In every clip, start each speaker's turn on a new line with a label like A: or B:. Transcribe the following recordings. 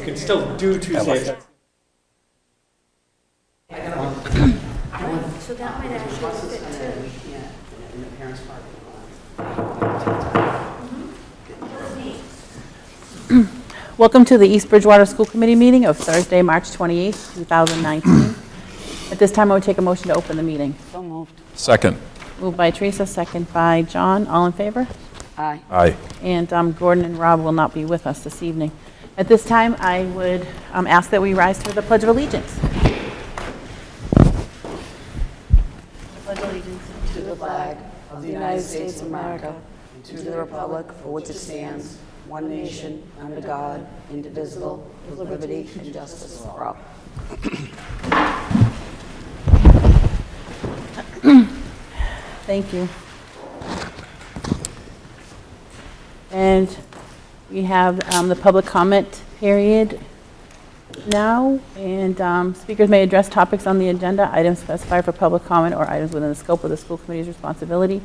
A: can still do Tuesday.
B: So that might actually fit too.
C: Yeah, in the parents' parking lot.
D: Welcome to the East Bridgewater School Committee meeting of Thursday, March 28th, 2019. At this time, I would take a motion to open the meeting.
C: So moved.
E: Second.
D: Moved by Teresa, second by John. All in favor?
C: Aye.
E: Aye.
D: And Gordon and Rob will not be with us this evening. At this time, I would ask that we rise to the Pledge of Allegiance. Pledge allegiance
C: To the flag of the United States of America, and to the republic for which it stands, one nation, under God, indivisible, with liberty and justice for all.
D: Thank you. And we have the public comment period now, and speakers may address topics on the agenda, items specified for public comment, or items within the scope of the school committee's responsibility.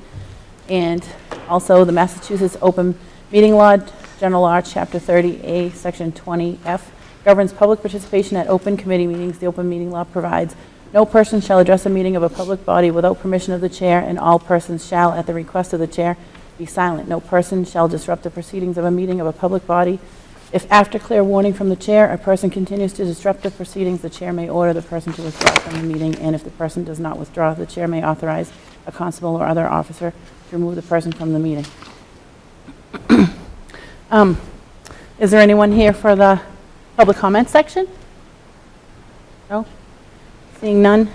D: And also the Massachusetts Open Meeting Law, General Law, Chapter 30A, Section 20F, governs public participation at open committee meetings. The Open Meeting Law provides, no person shall address a meeting of a public body without permission of the chair, and all persons shall, at the request of the chair, be silent. No person shall disrupt the proceedings of a meeting of a public body. If after clear warning from the chair, a person continues to disrupt the proceedings, the chair may order the person to withdraw from the meeting, and if the person does not withdraw, the chair may authorize a constable or other officer to remove the person from the meeting. Is there anyone here for the public comment section? No? Seeing none.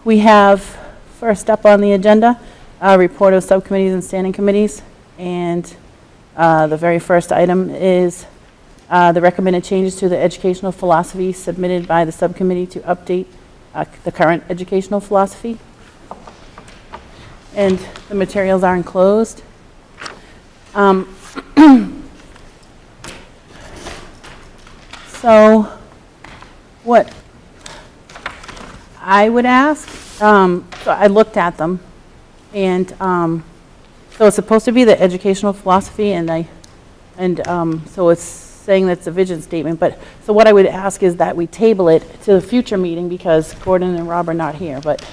D: We have first up on the agenda, a report of subcommittees and standing committees, and the very first item is the recommended changes to the educational philosophy submitted by the subcommittee to update the current educational philosophy. And the materials are enclosed. So what I would ask, so I looked at them, and so it's supposed to be the educational philosophy, and so it's saying that's a vision statement. But so what I would ask is that we table it to the future meeting because Gordon and Rob are not here. But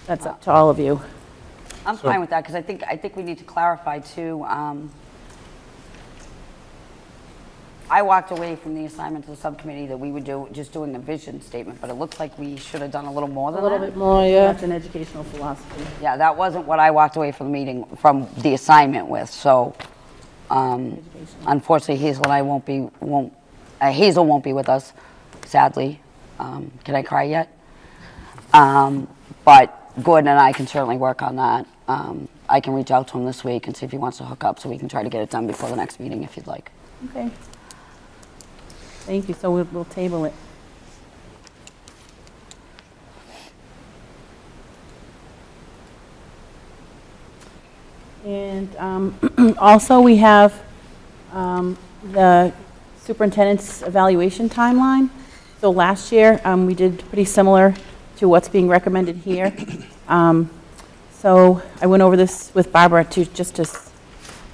D: that's up to all of you.
C: I'm fine with that, because I think we need to clarify too. I walked away from the assignment to the subcommittee that we would do just doing a vision statement, but it looks like we should have done a little more than that.
D: A little bit more, yeah. That's an educational philosophy.
C: Yeah, that wasn't what I walked away from the meeting, from the assignment with, so unfortunately Hazel and I Hazel won't be with us, sadly. Can I cry yet? But Gordon and I can certainly work on that. I can reach out to him this week and see if he wants to hook up so we can try to get it done before the next meeting if you'd like.
D: Okay. Thank you. So we'll table it. And also we have the superintendent's evaluation timeline. So last year we did pretty similar to what's being recommended here. So I went over this with Barbara just to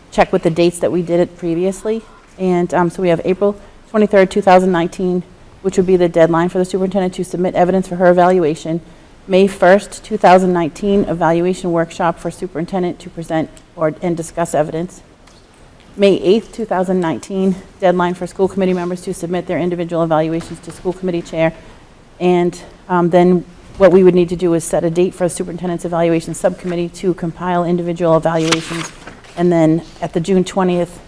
D: check with the dates that we did it previously. And so we have April 23rd, 2019, which would be the deadline for the superintendent to submit evidence for her evaluation. May 1st, 2019, evaluation workshop for superintendent to present and discuss evidence. May 8th, 2019, deadline for school committee members to submit their individual evaluations to school committee chair. And then what we would need to do is set a date for the superintendent's evaluation subcommittee to compile individual evaluations. And then at the June 20th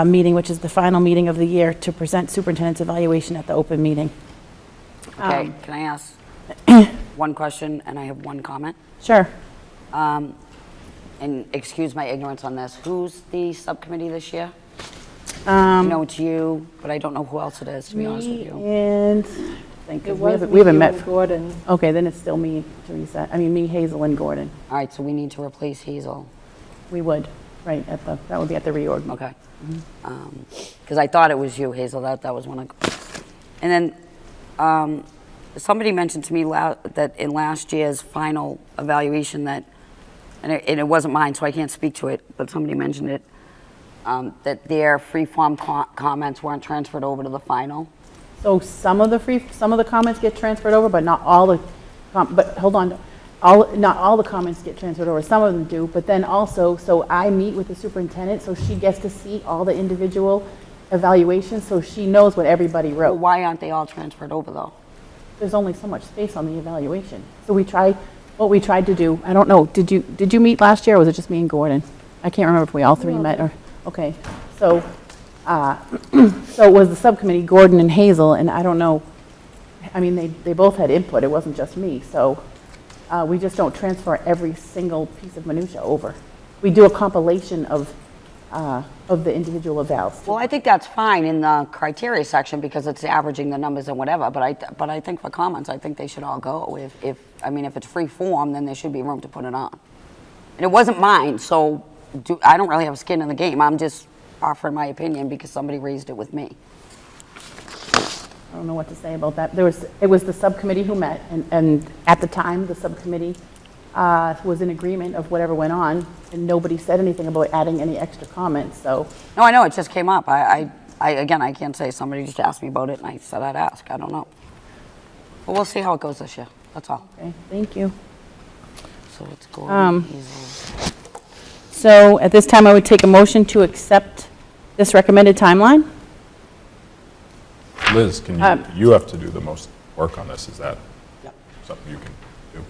D: meeting, which is the final meeting of the year, to present superintendent's evaluation at the open meeting.
C: Okay, can I ask one question, and I have one comment?
D: Sure.
C: And excuse my ignorance on this. Who's the subcommittee this year? I know it's you, but I don't know who else it is, to be honest with you.
D: And we haven't met. Gordon. Okay, then it's still me, Teresa. I mean, me, Hazel, and Gordon.
C: All right, so we need to replace Hazel.
D: We would, right, that would be at the reorg.
C: Okay. Because I thought it was you, Hazel. That was one of. And then somebody mentioned to me that in last year's final evaluation that, and it wasn't mine, so I can't speak to it, but somebody mentioned it, that their free-form comments weren't transferred over to the final.
D: So some of the comments get transferred over, but not all the, but hold on, not all the comments get transferred over, some of them do, but then also, so I meet with the superintendent, so she gets to see all the individual evaluations, so she knows what everybody
C: Well,
D: wrote.
C: why aren't they all transferred over, though?
D: There's only so much space on the evaluation. So what we tried to do, I don't know, did you meet last year, or was it just me and Gordon? I can't remember if we all three met, or, okay. So, so it was the subcommittee, Gordon and Hazel, and I don't know, I mean, they both had input, it wasn't just me, so we just don't transfer every single piece of minutia over. We do a compilation of the individual evals.
C: Well, I think that's fine in the criteria section because it's averaging the numbers and whatever, but I think for comments, I think they should all go. If it's free form, then there should be room to put it on. And it wasn't mine, so I don't really have skin in the game. I'm just offering my opinion because somebody raised it with me.
D: I don't know what to say about that. It was the subcommittee who met, and at the time, the subcommittee was in agreement of whatever went on, and nobody said anything about adding any extra comments, so.
C: No, I know, it just came up. Again, I can't say, somebody just asked me about it and I said I'd ask. I don't know. But we'll see how it goes this year. That's all.
D: Okay, thank you.
C: So it's going easily.
D: So at this time, I would take a motion to accept this recommended timeline.
A: Liz, you have to do the most work on this. Is that something you can do?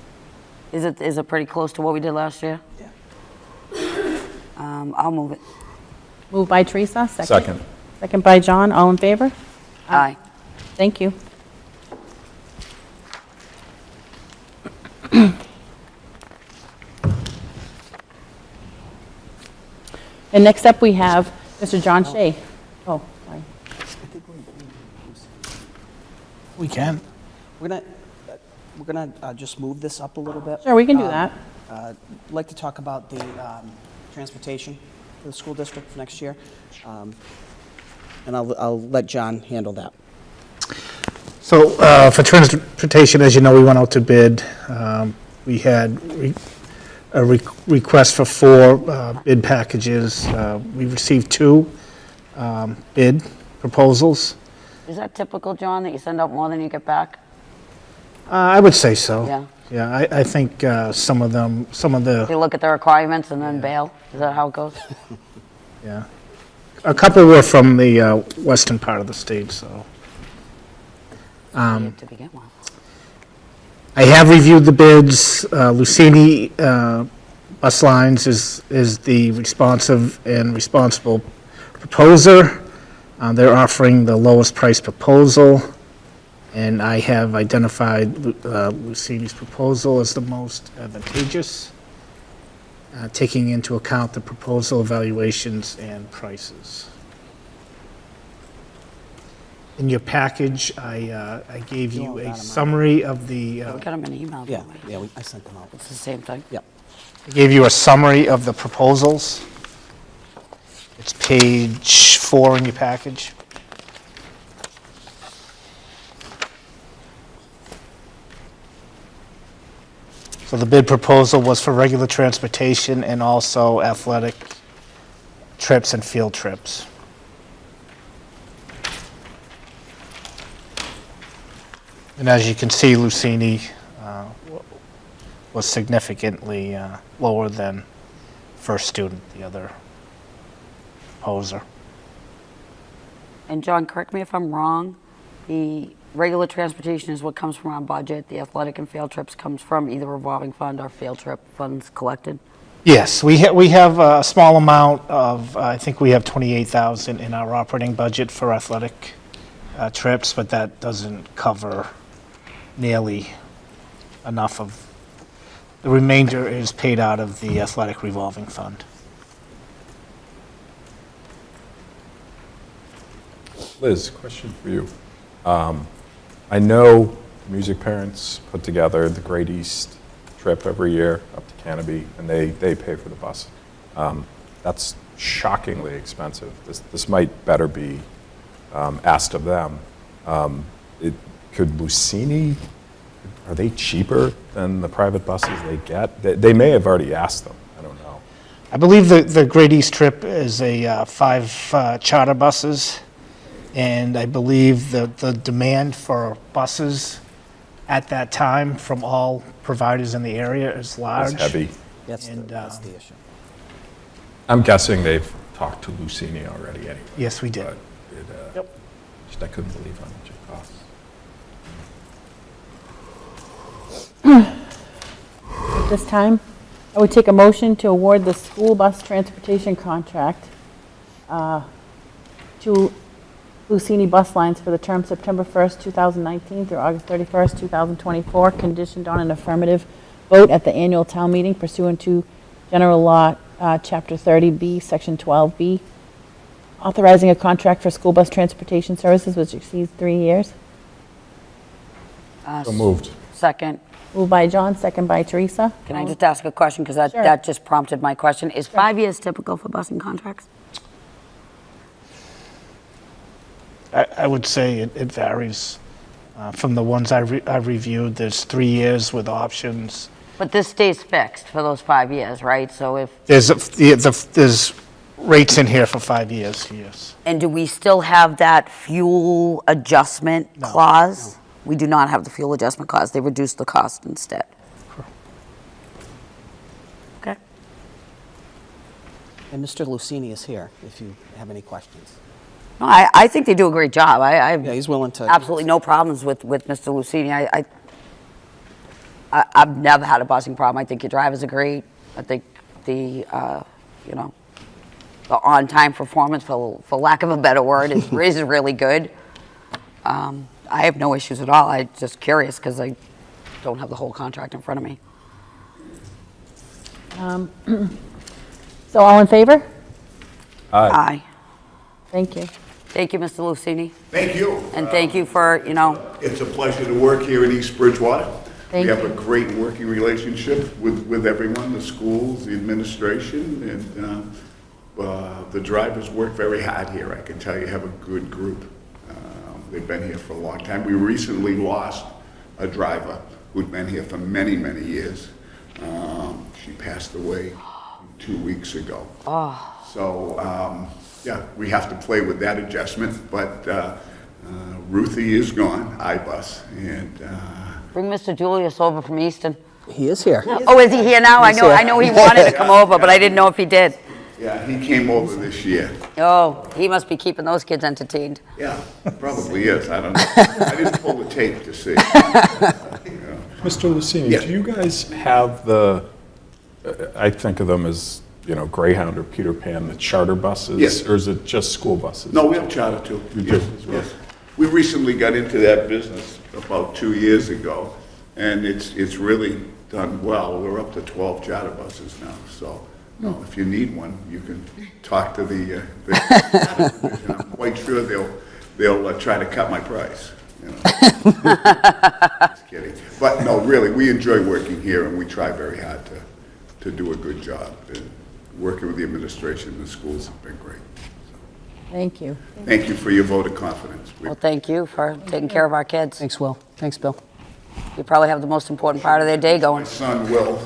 C: Is it pretty close to what we did last year?
E: Yeah.
C: I'll move it.
D: Moved by Teresa, second.
A: Second.
D: Second by John, all in favor?
C: Aye.
D: Thank you. And next up, we have Mr. John Shea. Oh, sorry.
E: We can. We're gonna just move this up a little bit.
D: Sure, we can do that.
E: I'd like to talk about the transportation for the school district for next year. And I'll let John handle that.
F: So for transportation, as you know, we went out to bid. We had a request for 4 bid packages. We received 2 bid proposals.
C: Is that typical, John, that you send out more than you get back?
F: I would say so.
C: Yeah.
F: Yeah, I think some of the,
C: They look at the requirements and then bail? Is that how it goes?
F: yeah. A couple were from the western part of the state, so.
C: To begin with.
F: I have reviewed the bids. Lucini Bus Lines is the responsive and responsible proposer. They're offering the lowest price proposal, and I have identified Lucini's proposal as the most advantageous, taking into account the proposal evaluations and prices. In your package, I gave you a summary of the,
C: We got them in email,
E: Yeah,
C: didn't we?
E: yeah, I sent them out.
C: It's the same thing?
E: Yep.
F: I gave you a summary of the proposals. It's page 4 in your package. So the bid proposal was for regular transportation and also athletic trips and field trips. And as you can see, Lucini was significantly lower than First Student, the other proposer.
C: And John, correct me if I'm wrong, the regular transportation is what comes from our budget. The athletic and field trips comes from either revolving fund or field trip funds collected?
F: Yes, we have a small amount of, I think we have 28,000 in our operating budget for athletic trips, but that doesn't cover nearly enough of, the remainder is paid out of the athletic revolving fund.
A: Liz, question for you. I know music parents put together the Great East trip every year up to Canopy, and they pay for the bus. That's shockingly expensive. This might better be asked of them. Could Lucini, are they cheaper than the private buses they get? They may have already asked them. I don't know.
F: I believe the Great East trip is a 5 charter buses, and I believe the demand for buses at that time from all providers in the area is large.
A: It's heavy.
E: That's
F: And,
E: that's the issue.
A: I'm guessing they've talked to Lucini already anyway.
F: Yes, we did.
A: But it, just I couldn't believe how much it costs.
D: At this time, I would take a motion to award the school bus transportation contract to Lucini Bus Lines for the term September 1st, 2019 through August 31st, 2024, conditioned on an affirmative vote at the annual town meeting pursuant to General Law, Chapter 30B, Section 12B, authorizing a contract for school bus transportation services which exceeds 3 years.
A: So moved.
C: Second.
D: Moved by John, second by Teresa.
C: Can I just ask a question? Because
D: Sure.
C: that just prompted my question. Is 5 years typical for busing contracts?
F: I would say it varies. From the ones I reviewed, there's 3 years with options.
C: But this stays fixed for those 5 years, right? So if,
F: There's rates in here for 5 years, yes.
C: and do we still have that fuel adjustment clause? We do not have the fuel adjustment clause. They reduce the cost instead. Okay.
E: And Mr. Lucini is here if you have any questions.
C: No, I think they do a great job. I
E: Yeah,
C: have
E: he's willing to.
C: absolutely no problems with Mr. Lucini. I've never had a busing problem. I think your drivers are great. I think the on-time performance, for lack of a better word, is really good. I have no issues at all. I'm just curious because I don't have the whole contract in front of me.
D: So all in favor?
C: Aye.
D: Thank you.
C: Thank you, Mr. Lucini.
G: Thank you.
C: And thank you for,
G: It's a pleasure to work here in East Bridgewater.
D: Thank
G: We have
D: you.
G: a great working relationship with everyone, the schools, the administration, and the drivers work very hard here. I can tell you have a good group. They've been here for a long time. We recently lost a driver who'd been here for many, many years. She passed away 2 weeks ago. So, yeah, we have to play with that adjustment, but Ruthie is gone, iBus, and
C: Bring Mr. Julius over from Easton.
E: He is here.
C: Oh, is he here now?
E: He's here.
C: I know he wanted to come over, but I didn't know if he did.
G: yeah, he came over this year.
C: Oh, he must be keeping those kids entertained.
G: Yeah, probably is, I don't know. I didn't pull the tape to see.
A: Mr. Lucini,
G: Yes.
A: do you guys have I think of them as, Greyhound or Peter Pan, the charter buses?
G: Yes.
A: Or is it just school buses?
G: No, we have charter too.
A: You do?
G: Yes. We recently got into that business about 2 years ago, and it's really done well. We're up to 12 charter buses now, so if you need one, you can talk to the I'm quite sure they'll try to cut my price. Just kidding. But no, really, we enjoy working here, and we try very hard to do a good job. And working with the administration and the schools have been great.
D: Thank you.
G: Thank you for your vote of confidence.
C: Well, thank you for taking care of our kids.
E: Thanks, Will. Thanks, Bill.
C: You probably have the most important part of their day
G: My
C: going.
G: son, Will,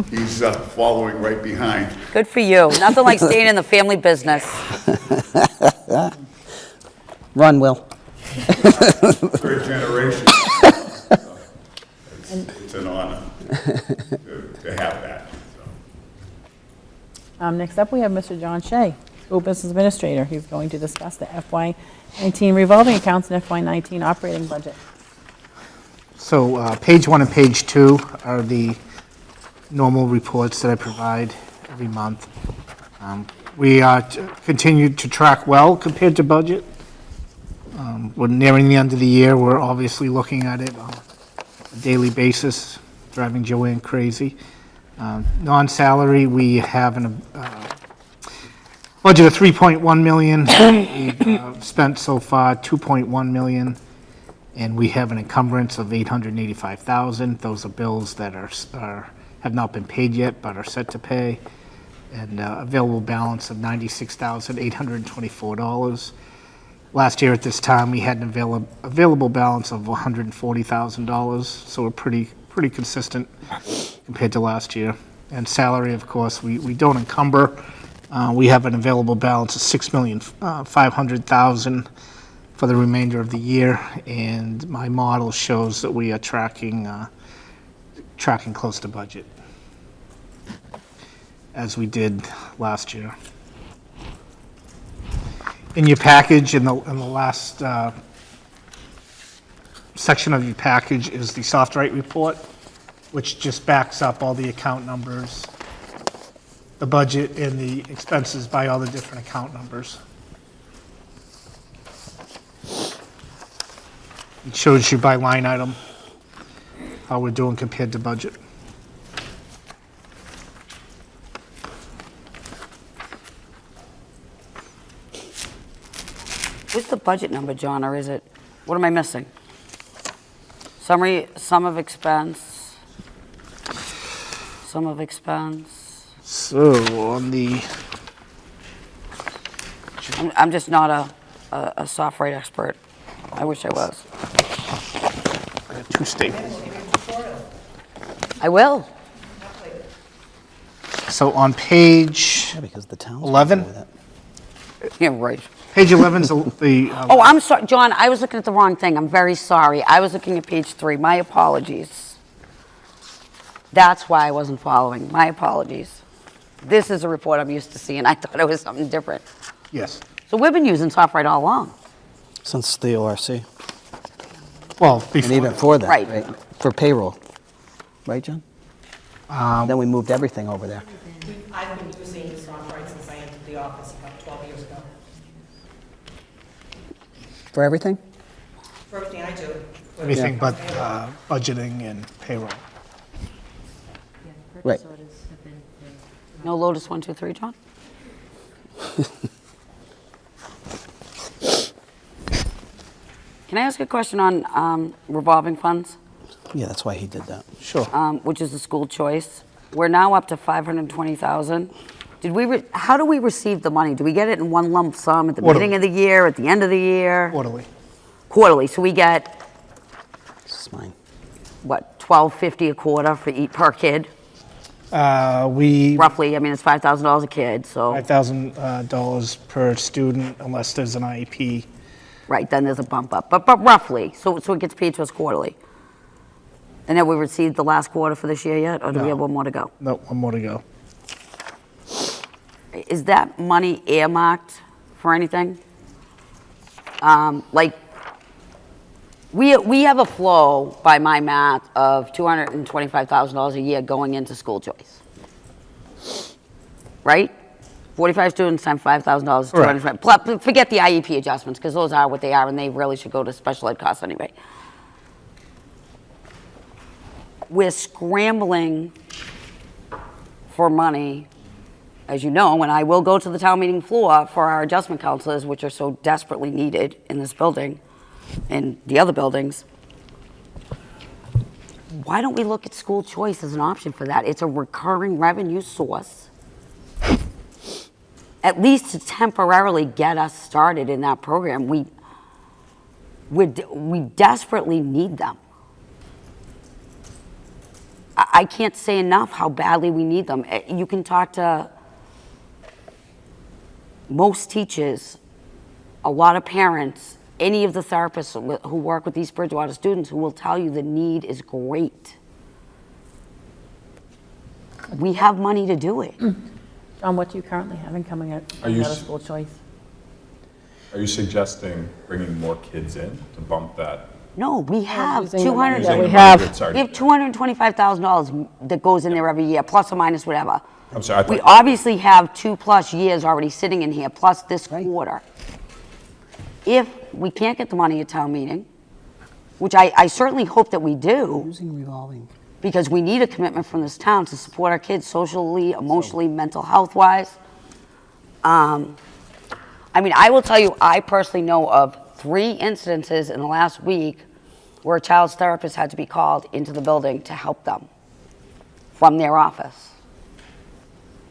G: he's following right behind.
C: Good for you. Nothing like staying in the family business.
E: Run, Will.
G: Third generation. It's an honor to have that.
D: Next up, we have Mr. John Shea, School Business Administrator. He's going to discuss the FY19 revolving accounts and FY19 operating budget.
F: So page 1 and page 2 are the normal reports that I provide every month. We continue to track well compared to budget. We're nearing the end of the year. We're obviously looking at it on a daily basis, driving Joanne crazy. Non-salary, we have a budget of $3.1 million. We've spent so far $2.1 million, and we have an encumbrance of $885,000. Those are bills that have not been paid yet but are set to pay, and available balance of $96,824. Last year at this time, we had an available balance of $140,000, so we're pretty consistent compared to last year. and salary, of course, we don't encumber. We have an available balance of $6,500,000 for the remainder of the year, and my model shows that we are tracking close to budget, as we did last year. In your package, in the last section of your package is the soft right report, which just backs up all the account numbers, the budget, and the expenses by all the different account numbers. It shows you by line item how we're doing compared to budget.
C: What's the budget number, John, or is it, what am I missing? Summary, sum of expense.
F: So on the,
C: I'm just not a soft right expert. I wish I was.
F: I have two staples.
C: I will.
F: So on page
E: Yeah, because the town's.
F: 11?
E: with it.
C: Yeah, right.
F: Page 11 is the
C: Oh, I'm sorry, John, I was looking at the wrong thing. I'm very sorry. I was looking at page 3. My apologies. That's why I wasn't following. My apologies. This is a report I'm used to seeing. I thought it was something different.
F: yes.
C: So we've been using SoftWrite all along.
E: Since the ORC,
F: Well,
E: and
F: before,
E: even before that,
C: Right.
E: right? For payroll, right, John? Then we moved everything over there.
H: I've been using SoftWrite since I entered the office about 12 years ago.
E: For everything?
H: For everything I do.
F: everything but budgeting and payroll.
E: Right.
C: No Lotus 1, 2, 3, John? Can I ask a question on revolving funds,
E: Yeah, that's why he did that.
F: Sure.
C: which is the school choice? We're now up to 520,000. How do we receive the money? Do we get it in one lump sum at the
F: Quarterly.
C: beginning of the year, at the end of the year?
F: Quarterly.
C: Quarterly. So we get,
E: This is mine.
C: what, $12.50 a quarter per kid?
F: We,
C: Roughly, I mean, it's $5,000 a kid, so,
F: $5,000 per student unless there's an IEP.
C: right, then there's a bump up. But roughly, so it gets paid to us quarterly. And have we received the last quarter for this year yet, or do we
F: No.
C: have one more to go?
F: No, one more to go.
C: Is that money earmarked for anything? Like, we have a flow, by my math, of $225,000 a year going into school choice. Right? 45 students times $5,000,
F: Correct.
C: 225. Plus, forget the IEP adjustments, because those are what they are, and they really should go to special ed costs anyway. We're scrambling for money, as you know, and I will go to the town meeting floor for our adjustment counselors, which are so desperately needed in this building and the other buildings. Why don't we look at school choice as an option for that? It's a recurring revenue source, at least to temporarily get us started in that program. We desperately need them. I can't say enough how badly we need them. You can talk to most teachers, a lot of parents, any of the therapists who work with these Bridgewater students who will tell you the need is great. We have money to do it.
D: John, what do you currently have coming out
A: Are you
D: of
A: s-
D: school choice?
A: Are you suggesting bringing more kids in to bump that?
C: No, we have
D: using the money
C: 200.
D: that we
A: Using the
D: have.
A: money that's already
C: We have
A: there.
C: $225,000 that goes in there every year, plus or minus whatever.
A: I'm sorry, I
C: We
A: thought-
C: obviously have 2+ years already sitting in here, plus this quarter. If we can't get the money at town meeting, which I certainly hope that we do,
E: Using revolving.
C: because we need a commitment from this town to support our kids socially, emotionally, mental health-wise. I mean, I will tell you, I personally know of 3 incidences in the last week where a child's therapist had to be called into the building to help them from their office.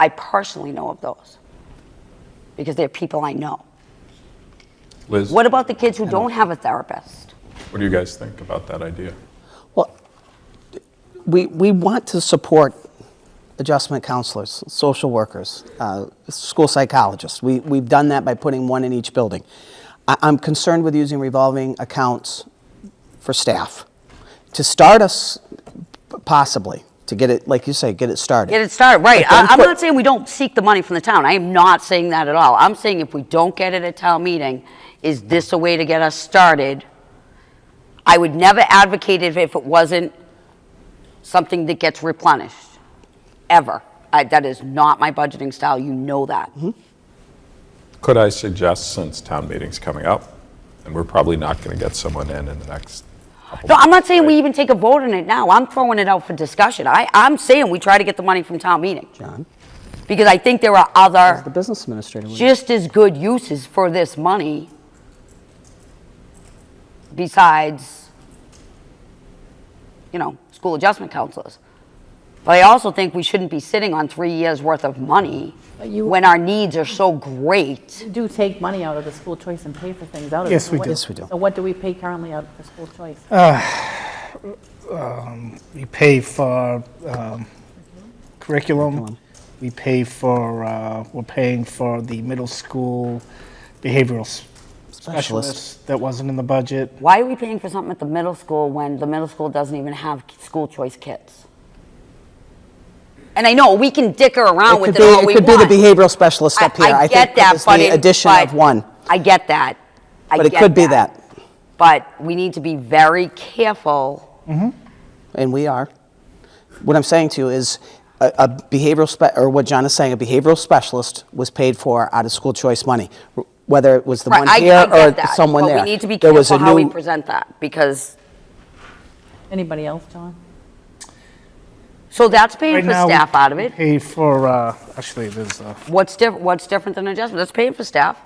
C: I personally know of those because they're people I know.
A: Liz,
C: What about the kids who don't have a therapist?
A: what do you guys think about that idea?
E: Well, we want to support adjustment counselors, social workers, school psychologists. We've done that by putting one in each building. I'm concerned with using revolving accounts for staff. To start us, possibly, to get it, like you say, get it started.
C: Get it started, right.
E: But then
C: I'm
E: put-
C: not saying we don't seek the money from the town. I am not saying that at all. I'm saying if we don't get it at town meeting, is this a way to get us started? I would never advocate it if it wasn't something that gets replenished, ever. That is not my budgeting style, you know that.
A: Could I suggest, since town meeting's coming up, and we're probably not going to get someone in the next couple
C: No, I'm not
A: months,
C: saying we
A: right?
C: even take a vote on it now. I'm throwing it out for discussion. I'm saying we try to get the money from town meeting.
E: John,
C: Because I think there are
E: as
C: other
E: the business administrator. would-
C: just as good uses for this money besides, school adjustment counselors. But I also think we shouldn't be sitting on 3 years' worth of money
D: But you-
C: when our needs are so great.
D: We do take money out of the school choice and pay for things out of it.
F: Yes,
D: So
F: we
D: what-
F: do.
E: Yes, we do.
D: So what do we pay currently out for school choice?
F: We pay for curriculum. We pay for, we're paying for the middle school behavioral specialist that wasn't in the budget.
C: Why are we paying for something at the middle school when the middle school doesn't even have school choice kits? And I know we can dicker around with it all we
E: It could be
C: want.
E: the behavioral specialist up here.
C: I
E: think
C: get that,
E: it's
C: but
E: the addition of one.
C: I get that.
E: But it could be that,
C: But we need to be very careful.
E: and we are. What I'm saying to you is a behavioral, or what John is saying, a behavioral specialist was paid for out of school choice money, whether it was the
C: Right,
E: one
C: I
E: here
C: get
E: or
C: that,
E: someone there.
C: But we need to be
E: There was
C: careful
E: a
C: how we
E: new-
C: present that, because,
D: Anybody else, John?
C: so that's paying
F: Right
C: for
F: now,
C: staff out of
F: we
C: it.
F: pay for, actually, there's,
C: What's different than adjustment? That's paying for staff.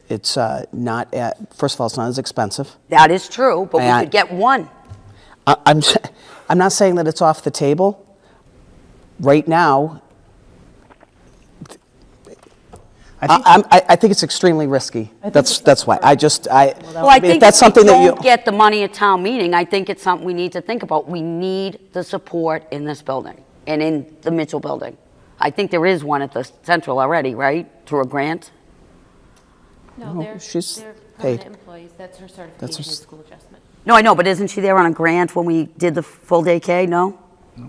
E: It's not, first of all, it's not as expensive.
C: That is true, but we
E: And-
C: could get one.
E: I'm not saying that it's off the table. Right now, I think it's extremely risky. That's why.
C: Well, I
E: if
C: think
E: that's
C: if we
E: something that you.
C: don't get the money at town meeting, I think it's something we need to think about. We need the support in this building and in the Mitchell building. I think there is one at the Central already, right? Through a grant?
B: No,
E: No,
B: they're
E: she's
B: they're
E: paid.
B: permanent employees. That's her
E: That's
B: certification
E: her
B: in
E: s-
B: school adjustment.
C: No, I know, but isn't she there on a grant when we did the full day K? No?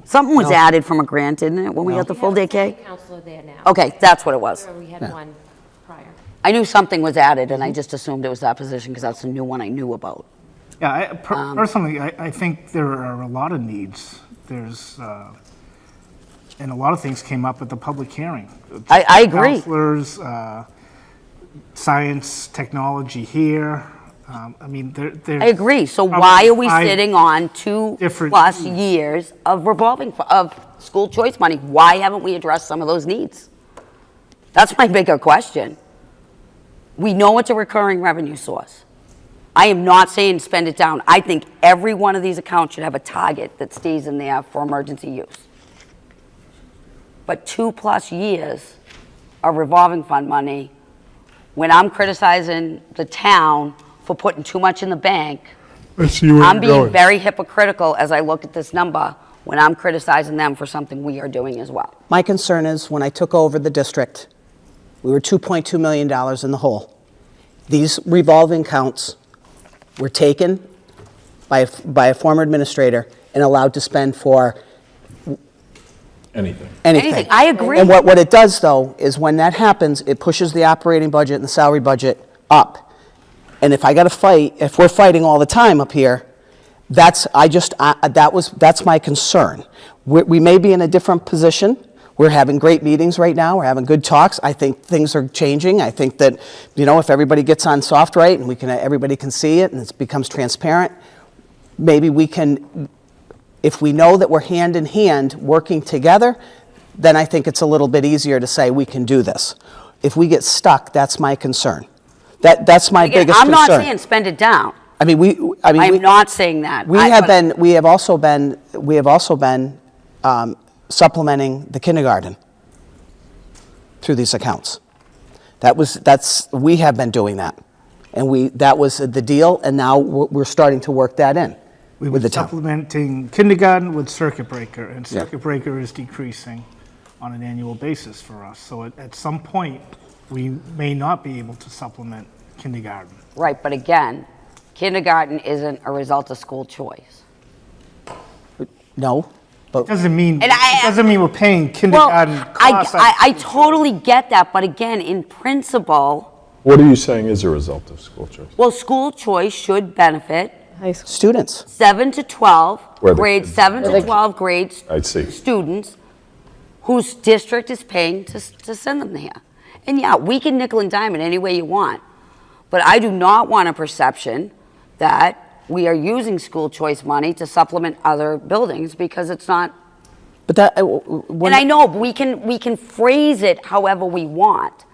C: Something was
E: No.
C: added from a grant, didn't it, when we got the
B: We
C: full
B: have
C: day
B: a
C: K?
B: second counselor there now.
C: Okay, that's what it was.
B: Where we had one prior.
C: I knew something was added, and I just assumed it was that position because that's the new one I knew about.
F: yeah, personally, I think there are a lot of needs. There's, and a lot of things came up at the public hearing.
C: I agree.
F: Counselors, science, technology here. I mean, there's.
C: I agree. So
F: probably
C: why are we
F: 5
C: sitting on 2+
F: different needs.
C: years of of school choice money? Why haven't we addressed some of those needs? That's my bigger question. We know it's a recurring revenue source. I am not saying spend it down. I think every one of these accounts should have a target that stays in there for emergency use. But 2+ years of revolving fund money, when I'm criticizing the town for putting too much in the bank, I'm being very hypocritical as I look at this number when I'm criticizing them for something we are doing as well.
E: My concern is when I took over the district, we were $2.2 million in the hole. These revolving accounts were taken by a former administrator and allowed to spend for
A: Anything.
E: anything.
C: I agree.
E: And what it does, though, is when that happens, it pushes the operating budget and the salary budget up. And if I got to fight, if we're fighting all the time up here, that's my concern. We may be in a different position. We're having great meetings right now. We're having good talks. I think things are changing. I think that, if everybody gets on soft right and everybody can see it and it becomes transparent, maybe we can, if we know that we're hand in hand working together, then I think it's a little bit easier to say we can do this. If we get stuck, that's my concern. That's my
C: Again,
E: biggest
C: I'm
E: concern.
C: not saying spend it down. I'm not saying that.
E: We have also been supplementing the kindergarten through these accounts. We have been doing that. And that was the deal, and now we're starting to work that in.
F: We
E: with
F: were
E: the town.
F: supplementing kindergarten with circuit breaker, and
E: Yeah.
F: circuit breaker is decreasing on an annual basis for us. So at some point, we may not be able to supplement kindergarten.
C: Right, but again, kindergarten isn't a result of school choice.
E: No, but
F: Doesn't mean,
C: And I-
F: it doesn't mean we're paying
C: Well,
F: kindergarten costs.
C: I totally get that, but again, in principle,
A: What are you saying is a result of school choice?
C: well, school choice should benefit
D: High school.
E: students.
C: 7 to 12,
A: Where the
C: grades
A: kids-
C: 7 to 12 grades.
A: I see.
C: Students whose district is paying to send them there. And yeah, we can nickel and dime it any way you want, but I do not want a perception that we are using school choice money to supplement other buildings, because it's not.
E: But that,
C: And I know we can phrase it however we want.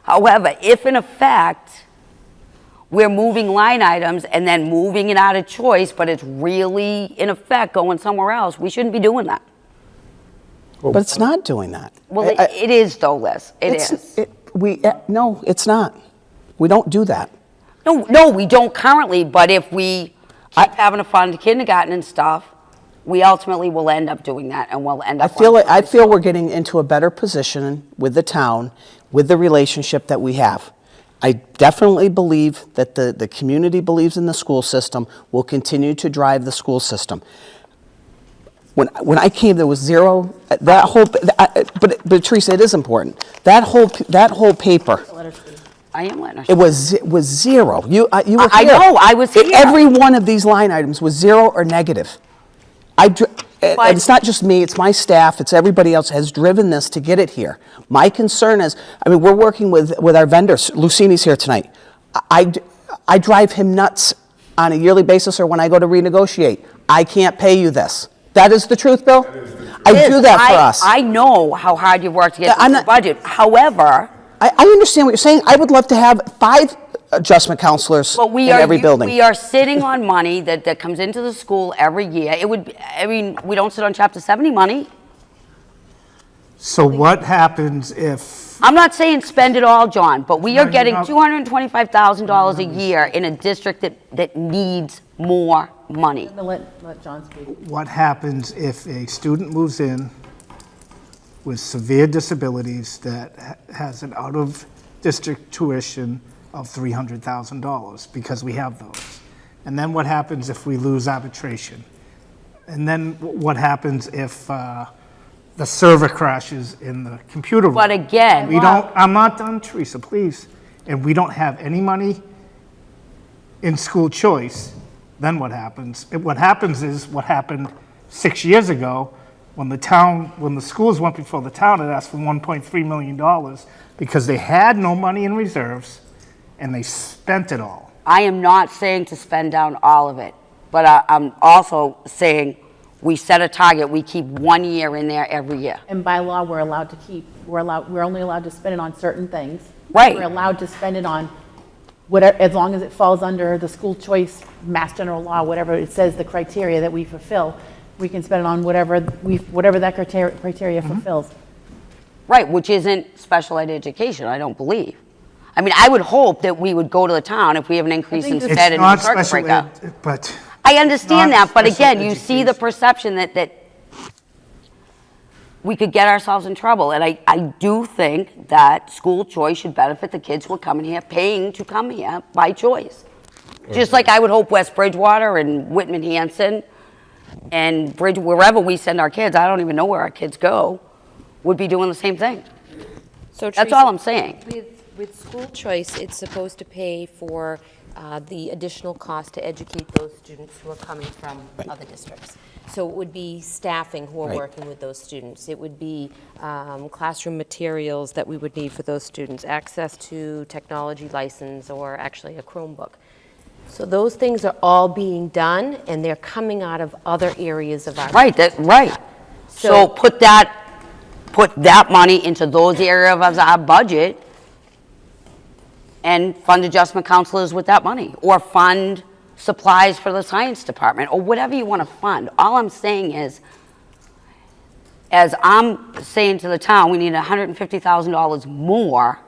C: However, if in effect we're moving line items and then moving it out of choice, but it's really in effect going somewhere else, we shouldn't be doing that.
E: but it's not doing that.
C: Well,
E: I-
C: it is though, Liz. It
E: it's-
C: is.
E: No, it's not. We don't do that.
C: No, we don't currently, but if we keep having to fund kindergarten and stuff, we ultimately will end up doing that, and we'll end up.
E: I feel we're getting into a better position with the town, with the relationship that we have. I definitely believe that the community believes in the school system, will continue to drive the school system. When I came, there was zero, that whole, but Teresa, it is important. That whole paper,
C: I am letting her.
E: it was zero. You were here.
C: I know, I was here.
E: Every one of these line items was zero or negative. And it's not just me, it's my staff, it's everybody else has driven this to get it here. My concern is, I mean, we're working with our vendors. Lucini's here tonight. I drive him nuts on a yearly basis, or when I go to renegotiate. I can't pay you this. That is the truth, Bill? I do that for us.
C: I know how hard you work to get
E: I'm
C: to the
E: not-
C: budget. However,
E: I understand what you're saying. I would love to have 5 adjustment counselors
C: but we
E: in
C: are
E: every building.
C: we are sitting on money that comes into the school every year. It would. I mean, we don't sit on Chapter 70 money.
F: So what happens if,
C: I'm not saying spend it all, John, but we are
F: No,
C: getting
F: you're
C: $225,000 a year in a district that needs more money.
D: Let John speak.
F: what happens if a student moves in with severe disabilities that has an out-of-district tuition of $300,000, because we have those? And then what happens if we lose arbitration? And then what happens if the server crashes in the computer room?
C: But again,
F: We don't, I'm not done, Teresa, please. And we don't have any money in school choice, then what happens? What happens is what happened 6 years ago, when the schools went before the town and asked for $1.3 million because they had no money in reserves and they spent it all.
C: I am not saying to spend down all of it, but I'm also saying we set a target, we keep 1 year in there every year.
D: And by law, we're only allowed to spend it on certain things.
C: Right.
D: We're allowed to spend it on whatever, as long as it falls under the school choice, Mass General Law, whatever it says, the criteria that we fulfill, we can spend it on whatever that criteria fulfills.
C: Right, which isn't special ed education, I don't believe. I mean, I would hope that we would go to the town if we have an increase in
D: It's
C: sped and no
F: It's not
C: circuit
F: special
C: breaker.
F: ed, but
C: I understand
F: not
C: that, but
F: special
C: again, you see the
F: education.
C: perception that we could get ourselves in trouble. And I do think that school choice should benefit the kids who are coming here, paying to come here by choice. Just like I would hope West Bridgewater and Whitman Hanson and wherever we send our kids, I don't even know where our kids go, would be doing the same thing.
B: So
C: That's
B: Teresa,
C: all I'm saying.
B: With school choice, it's supposed to pay for the additional cost to educate those students who are coming from other districts. So it would be staffing who are
E: Right.
B: working with those students. It would be classroom materials that we would need for those students, access to technology license or actually a Chromebook. So those things are all being done, and they're coming out of other areas of our.
C: Right, right. So
B: So-
C: put that money into those areas of our budget and fund adjustment counselors with that money, or fund supplies for the science department, or whatever you want to fund. All I'm saying is, as I'm saying to the town, we need $150,000 more,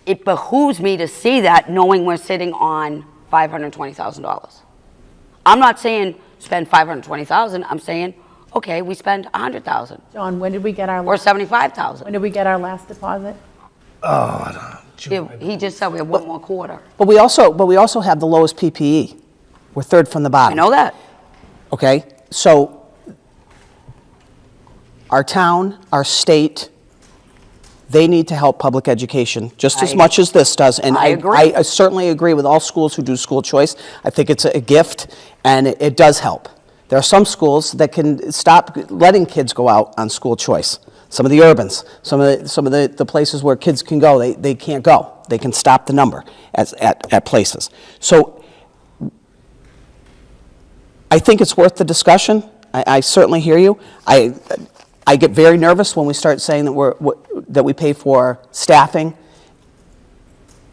C: it behooves me to see that knowing we're sitting on $520,000. I'm not saying spend 520,000, I'm saying, okay, we spend 100,000
D: John, when did we get our,
C: or 75,000.
D: when did we get our last deposit?
C: He just said we have one more quarter.
E: But we also have the lowest PPE. We're third from the
C: I
E: bottom.
C: know that.
E: Okay? So our town, our state, they need to help public education just as much as this does. And
C: I agree.
E: I certainly agree with all schools who do school choice. I think it's a gift, and it does help. There are some schools that can stop letting kids go out on school choice. Some of the urbans, some of the places where kids can go, they can't go. They can stop the number at places. So I think it's worth the discussion. I certainly hear you. I get very nervous when we start saying that we pay for staffing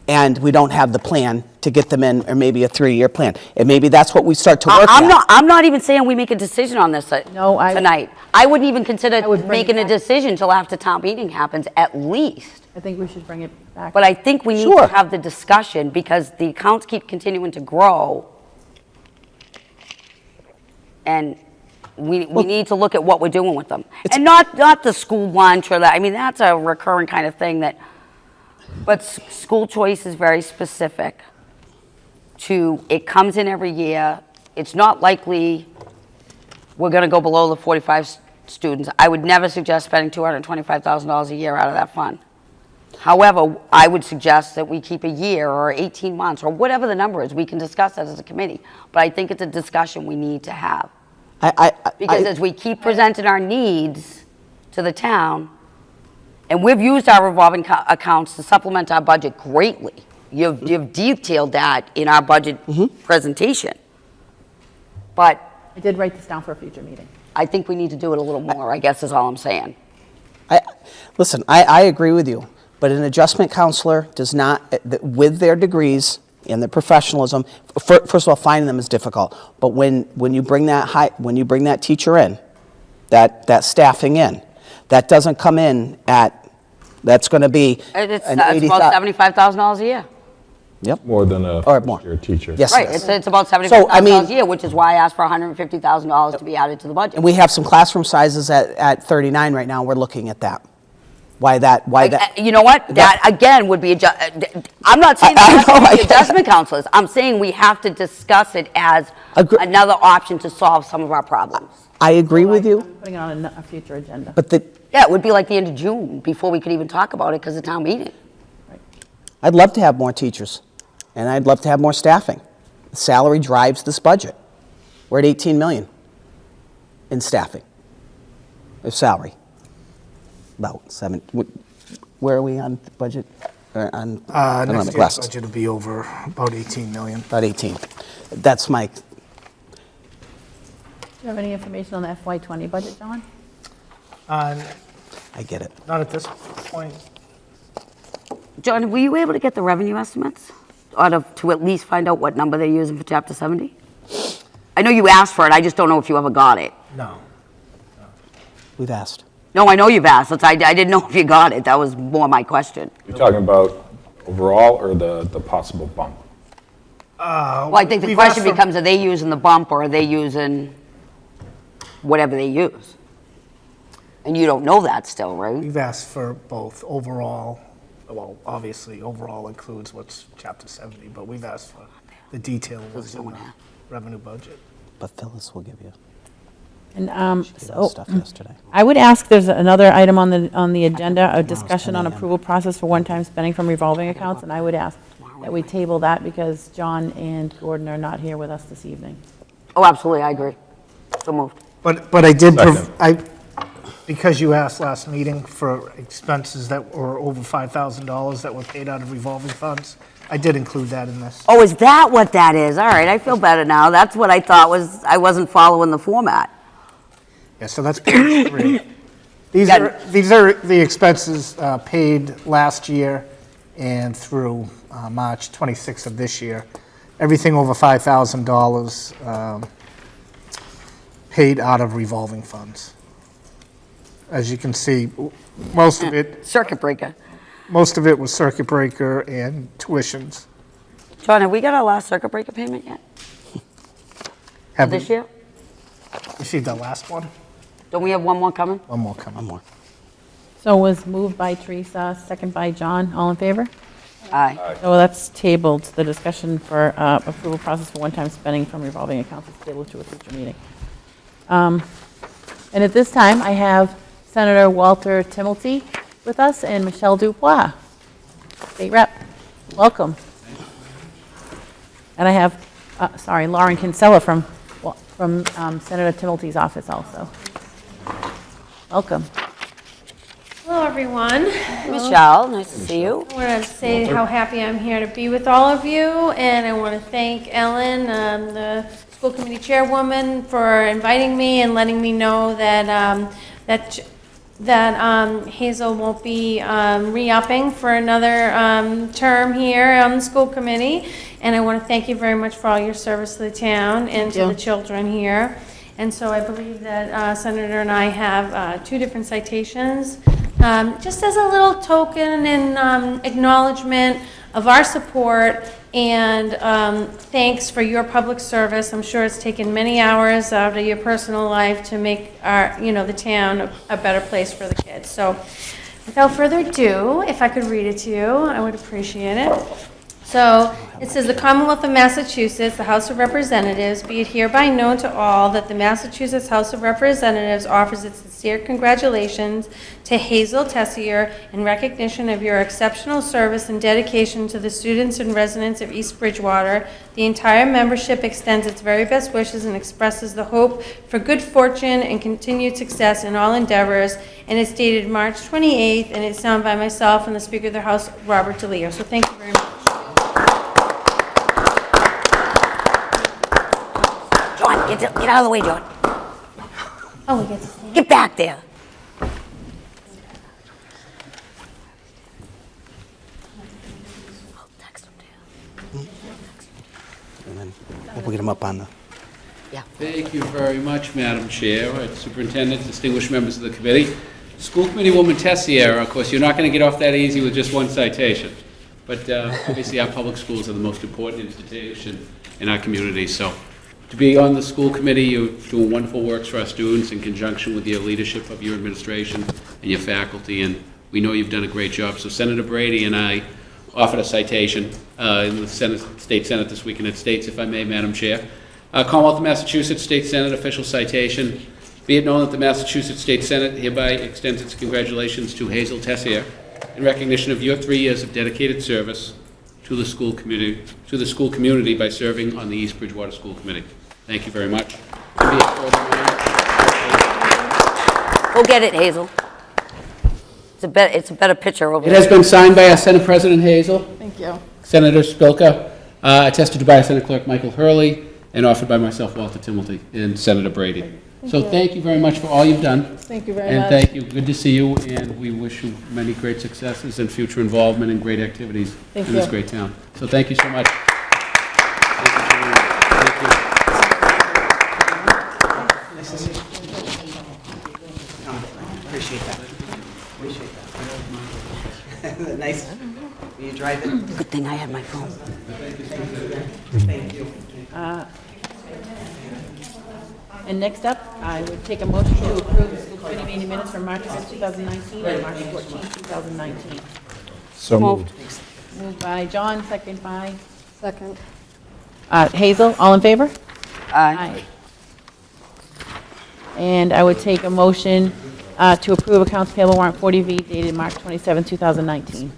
E: and we don't have the plan to get them in, or maybe a 3-year plan. And maybe that's what we start to work at.
C: I'm not even saying we make a decision on this tonight. I wouldn't even consider
D: would bring it
C: making a
D: back.
C: decision till after town meeting happens, at least.
D: I think we should bring it back.
C: But I think we need
E: Sure.
C: to have the discussion because the accounts keep continuing to grow. And we need to look at what we're doing with them. And not the school lunch or that, I mean, that's a recurring kind of thing but school choice is very specific to, it comes in every year. It's not likely we're gonna go below the 45 students. I would never suggest spending $225,000 a year out of that fund. However, I would suggest that we keep a year or 18 months or whatever the number is. We can discuss that as a committee. But I think it's a discussion we need to have. Because as we keep presenting our needs to the town, and we've used our revolving accounts to supplement our budget greatly. You've detailed that in our budget presentation. But
D: I did write this down for a future meeting.
C: I think we need to do it a little more, I guess is all I'm saying.
E: Listen, I agree with you, but an adjustment counselor does not, with their degrees and their professionalism, first of all, finding them is difficult. But when you bring that teacher in, that staffing in, that doesn't come in that's going to be
C: It's
E: an
C: about
E: $80,000.
C: $75,000 a year.
E: Yep.
A: More than a
E: Or more.
A: first-year teacher.
E: Yes.
C: Right, it's about
E: So, I mean-
C: $75,000 a year, which is why I asked for $150,000 to be added to the budget.
E: And we have some classroom sizes at 39 right now. We're looking at that. Why that?
C: You know what? That, again, would be, I'm not saying that
E: I know,
C: has to be
E: I-
C: adjustment counselors. I'm saying we have to discuss it as another option to solve some of our problems.
E: I agree with you,
D: I'm putting it on a future agenda.
E: but
C: Yeah, it would be like the end of June before we could even talk about it because of town meeting.
E: I'd love to have more teachers, and I'd love to have more staffing. Salary drives this budget. We're at 18 million in staffing, of salary. About 7. Where are we on budget? I don't have my
F: Next year's
E: glasses.
F: budget will be over about 18 million.
E: About 18. That's my.
D: Do you have any information on the FY20 budget, John?
F: Uh,
E: I get it.
F: Not at this point.
C: John, were you able to get the revenue estimates? Or to at least find out what number they're using for Chapter 70? I know you asked for it, I just don't know if you ever got it.
F: No.
E: We've asked.
C: No, I know you've asked, I didn't know if you got it, that was more my question.
A: You're talking about overall or the possible bump?
C: Well, I think the
F: We've
C: question
F: asked for-
C: becomes, are they using the bump or are they using whatever they use? And you don't know that still, right?
F: We've asked for both overall, well, obviously, overall includes what's Chapter 70, but we've asked for the detail of what's in the revenue budget.
E: But Phyllis will give you.
D: And
E: She got
D: so
E: stuff yesterday.
D: I would ask, there's another item on the agenda, a discussion on approval process for one-time spending from revolving accounts, and I would ask that we table that because John and Gordon are not here with us this evening.
C: Oh, absolutely, I agree. So moved.
F: But I did,
A: Second.
F: because you asked last meeting for expenses that were over $5,000 that were paid out of revolving funds, I did include that in this.
C: Oh, is that what that is? All right, I feel better now. That's what I thought was, I wasn't following the format.
F: Yeah, so that's page 3. These are the expenses paid last year and through March 26th of this year. Everything over $5,000 paid out of revolving funds. As you can see, most of it
C: Circuit breaker.
F: was circuit breaker and tuitions.
C: John, have we got our last circuit breaker payment yet? For
F: Have
C: this
F: we-
C: year?
F: received the last one.
C: Don't we have one more coming?
F: One more coming.
E: One more.
D: So it was moved by Teresa, second by John. All in favor?
C: Aye.
D: So that's tabled. The discussion for approval process for one-time spending from revolving accounts is tabled to a future meeting. And at this time, I have Senator Walter Timilty with us and Michelle Dubois, State Rep. Welcome. And I have, Lauren Kinsella from Senator Timilty's office also. Welcome.
I: Hello, everyone.
C: Michelle, nice to see you.
I: I want to say how happy I'm here to be with all of you, and I want to thank Ellen, the school committee chairwoman, for inviting me and letting me know that Hazel won't be re-upping for another term here on the school committee. And I want to thank you very much for all your service to the town and to the children here. And so I believe that Senator and I have 2 different citations. Just as a little token and acknowledgement of our support and thanks for your public service. I'm sure it's taken many hours out of your personal life to make our, the town a better place for the kids. So without further ado, if I could read it to you, I would appreciate it. So it says, the Commonwealth of Massachusetts, the House of Representatives, be it hereby known to all that the Massachusetts House of Representatives offers its sincere congratulations to Hazel Tessier in recognition of your exceptional service and dedication to the students and residents of East Bridgewater. The entire membership extends its very best wishes and expresses the hope for good fortune and continued success in all endeavors. And it's dated March 28th, and it's signed by myself and the Speaker of the House, Robert DeLeo. So thank you very much.
C: John, get out of the way, John.
I: Oh, we get to stand.
C: Get back there. I'll text him to you.
E: And then we'll get them up on the...
J: Thank you very much, Madam Chair, Superintendent, distinguished members of the committee. School Committee Woman Tessier, of course, you're not going to get off that easy with just one citation. But obviously our public schools are the most important institution in our community. So to be on the school committee, you're doing wonderful works for our students in conjunction with your leadership of your administration and your faculty, and we know you've done a great job. So Senator Brady and I offered a citation in the State Senate this week, and it states, if I may, Madam Chair, Commonwealth of Massachusetts State Senate official citation. Be it known that the Massachusetts State Senate hereby extends its congratulations to Hazel Tessier in recognition of your 3 years of dedicated service to the school community by serving on the East Bridgewater School Committee. Thank you very much.
C: Go get it, Hazel. It's a better picture over
J: It
C: there.
J: has been signed by our Senate President Hazel,
D: Thank you.
J: Senator Spilka, attested to by our Senate Clerk Michael Hurley, and offered by myself, Walter Timilty, and Senator Brady. So thank you very much for all you've done.
D: Thank you very
J: And
D: much.
J: thank you. Good to see you, and we wish you many great successes and future involvement in great activities
D: Thank
J: in this
D: you.
J: great town. So thank you so much. Thank you.
E: Nice to see you. Appreciate that. Appreciate that. Nice. Will you drive it?
C: Good thing I had my phone.
E: Thank you.
D: And next up, I would take a motion to approve the school committee meeting minutes from March 5th, 2019 and March 14th, 2019.
A: So moved.
D: Moved by John, second by? Second. Hazel, all in favor?
C: Aye.
D: And I would take a motion to approve accounts payable warrant 40V dated March 27, 2019.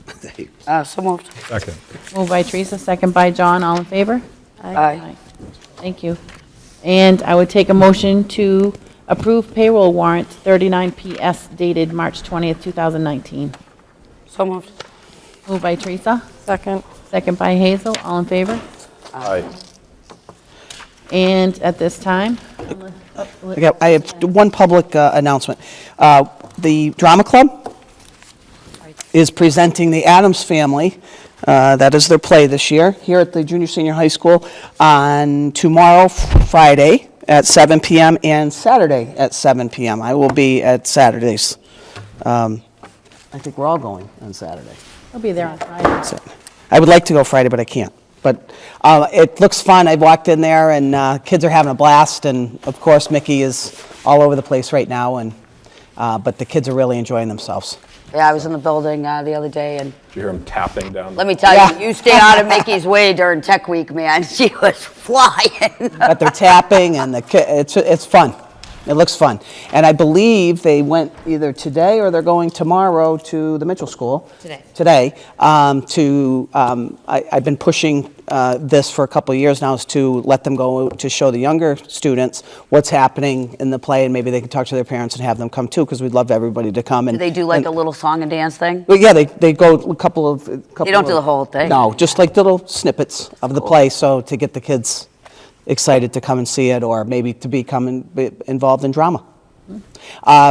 C: So moved.
A: Second.
D: Moved by Teresa, second by John, all in favor?
C: Aye.
D: Thank you. And I would take a motion to approve payroll warrant 39PS dated March 20th, 2019.
C: So moved.
D: Moved by Teresa. Second. Second by Hazel, all in favor?
A: Aye.
D: And at this time,
E: I have one public announcement. The Drama Club is presenting The Addams Family. That is their play this year here at the Junior Senior High School on tomorrow, Friday at 7 p.m. and Saturday at 7 p.m. I will be at Saturdays. I think we're all going on Saturday.
D: I'll be there on Friday.
E: So, I would like to go Friday, but I can't. But it looks fun. I walked in there, and kids are having a blast, and of course, Mickey is all over the place right now, and but the kids are really enjoying themselves.
C: Yeah, I was in the building the other day, and
A: Did you hear him tapping down?
C: let me tell you, you stay out of Mickey's way during Tech Week, man. She was flying.
E: But they're tapping, and it's fun. It looks fun. And I believe they went either today or they're going tomorrow to the Mitchell School.
B: Today.
E: I've been pushing this for a couple of years now, is to let them go to show the younger students what's happening in the play, and maybe they can talk to their parents and have them come too, because we'd love everybody to come.
C: Do
E: And
C: they do like a little song and dance thing?
E: Well, yeah, they go a couple of.
C: They don't do the whole thing?
E: No, just like little snippets of the play, so to get the kids excited to come and see it, or maybe to become involved in drama.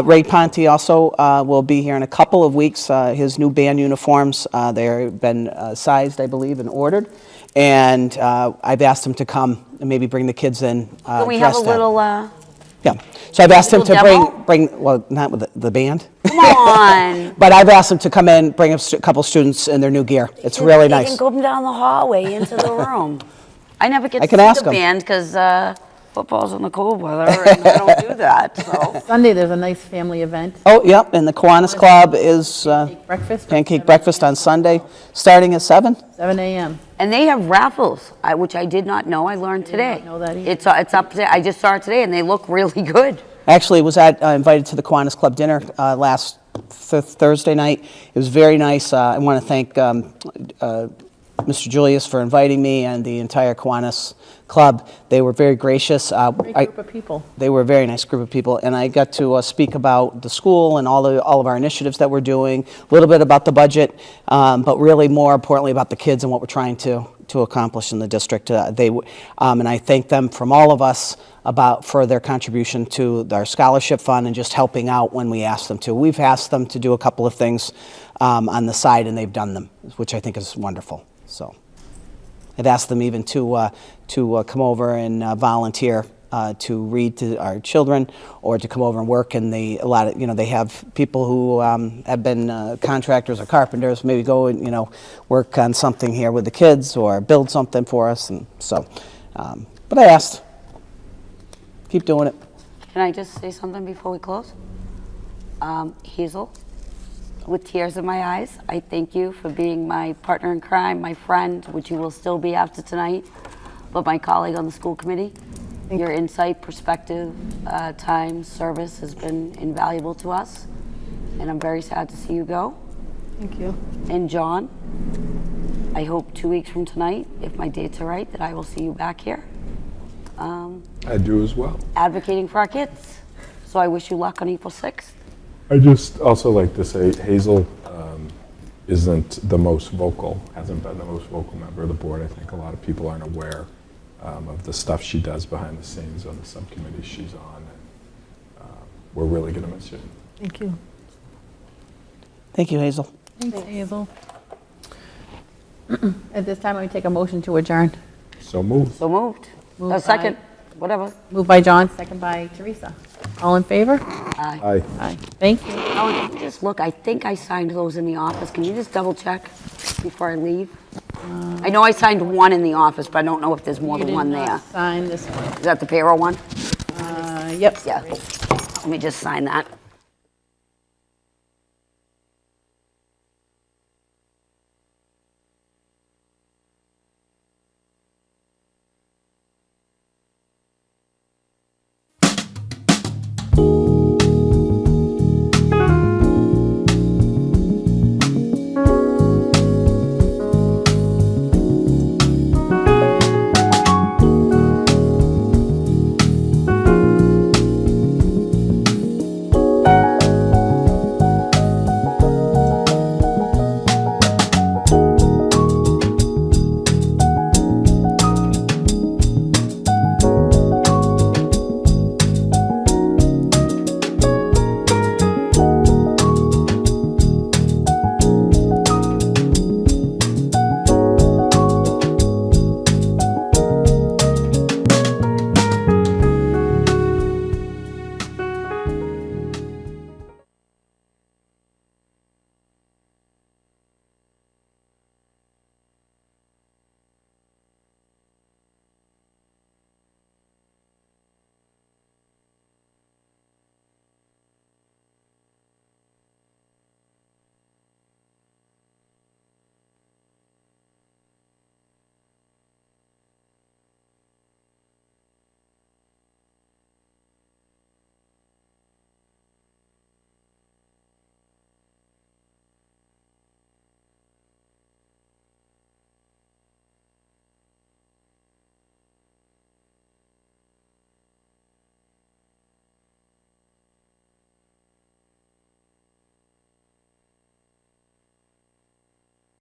E: Ray Ponte also will be here in a couple of weeks. His new band uniforms, they've been sized, I believe, and ordered. And I've asked him to come and maybe bring the kids in
C: Can we have a
E: dressed up.
C: little,
E: Yeah. So I've asked him to
C: little
E: bring, well, not with the band,
C: come on.
E: but I've asked him to come in, bring a couple students in their new gear. It's really
C: They
E: nice.
C: can go down the hallway into the room. I never get
E: I
C: to
E: can
C: see
E: ask
C: the
E: 'em.
C: band because football's in the cold weather, and I don't do that, so.
D: Sunday, there's a nice family event.
E: Oh, yep, and the Kiwanis Club is
D: Breakfast.
E: pancake breakfast on Sunday, starting at 7.
D: 7 a.m.
C: And they have raffles, which I did not know. I learned today.
D: not know that either.
C: It's up there. I just saw it today, and they look really good.
E: Actually, was invited to the Kiwanis Club dinner last Thursday night. It was very nice. I want to thank Mr. Julius for inviting me and the entire Kiwanis Club. They were very gracious.
D: Great group of people.
E: They were a very nice group of people, and I got to speak about the school and all of our initiatives that we're doing, a little bit about the budget, but really more importantly about the kids and what we're trying to accomplish in the district. And I thank them from all of us for their contribution to our scholarship fund and just helping out when we ask them to. We've asked them to do a couple of things on the side, and they've done them, which I think is wonderful. So I've asked them even to come over and volunteer to read to our children, or to come over and work. And they have people who have been contractors or carpenters, maybe go and work on something here with the kids or build something for us. And so, but I asked, keep doing it.
C: Can I just say something before we close? Hazel, with tears in my eyes, I thank you for being my partner in crime, my friend, which you will still be after tonight, but my colleague on the school committee. Your insight, perspective, time, service has been invaluable to us, and I'm very sad to see you go.
D: Thank you.
C: And John, I hope 2 weeks from tonight, if my dates are right, that I will see you back here.
A: I do as well.
C: Advocating for our kids. So I wish you luck on April 6th.
A: I just also like to say Hazel isn't the most vocal, hasn't been the most vocal member of the board. I think a lot of people aren't aware of the stuff she does behind the scenes on the subcommittees she's on. And, we're really going to miss you.
D: Thank you.
E: Thank you, Hazel.
D: Thanks, Hazel. At this time, I would take a motion to adjourn.
A: So moved.
C: So moved.
D: Moved
C: A second,
D: by-
C: whatever.
D: Moved by John, second by Teresa. All in favor?
C: Aye.
A: Aye.
D: Aye. Thank you.
C: Oh, can you just look, I think I signed those in the office. Can you just double check before I leave? I know I signed one in the office, but I don't know if there's more
D: You
C: than
D: did
C: one
D: not
C: there.
D: sign this one.
C: Is that the payroll one?
D: Yep.
C: Yeah. Let me just sign that.